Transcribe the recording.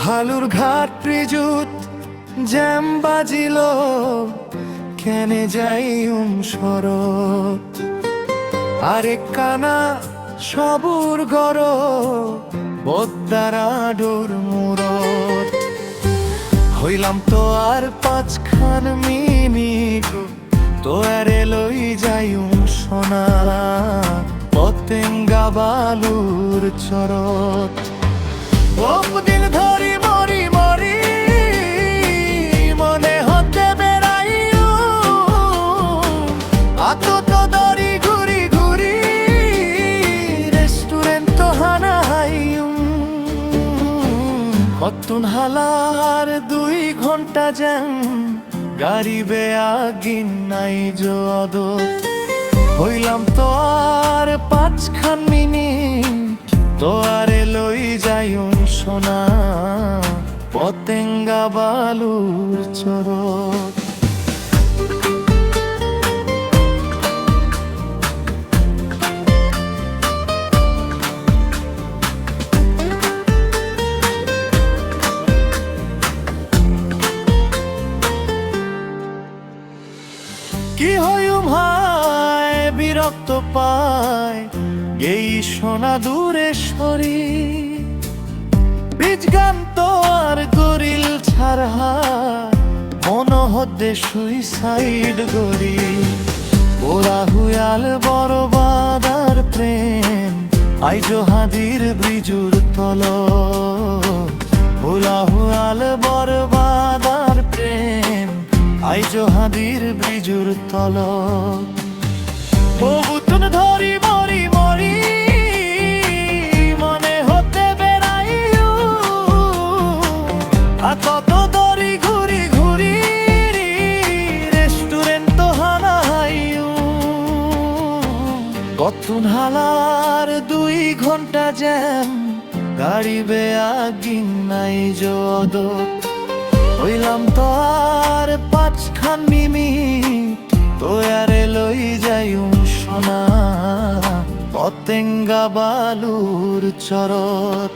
ভালুর ঘাট প্রিজুত জ্যাম বাজিল কেনে যাই শরৎ আরে কানা সবুর গর বদ্দারা ডোর মুরত হইলাম তো আর 5খান মিনিট তো আরে লই যাই সোনা পতেঙ্গা বালুর চরত বহুদিন ধরি মরি মরি মনে হতে বেড়াই আত তো দরি ঘুরি ঘুরি রেস্টুরেন্ট তো হানা হাই কতুন হালার 2 ঘন্টা জ্যাম গাড়ি বেয়া গিন নাই যদ হইলাম তো আর 5খান মিনিট তো আরে লই যাই সোনা পতেঙ্গা বালুর চরত কি হইম হায় বিরক্ত পায় এই সোনা দূরে সরি বীজ গান তো আর গরিল ছাড়া মন হতে সুইসাইড করি ওরা হুয়াল বরবাদার প্রেম আইজো হাদির ব্রিজুর তল ওরা হুয়াল বরবাদার প্রেম আইজো হাদির ব্রিজুর তল বহুতন ধরি মরি মরি মনে হতে বেড়াই আর কত দরি ঘুরি ঘুরি রেস্টুরেন্ট তো হানা হাই কতুন হালার 2 ঘন্টা জ্যাম গাড়ি বেয়া গিন নাই যদ হইলাম তো আর 5খান মিনিট তো আরে লই যাই সোনা পতেঙ্গা বালুর চরত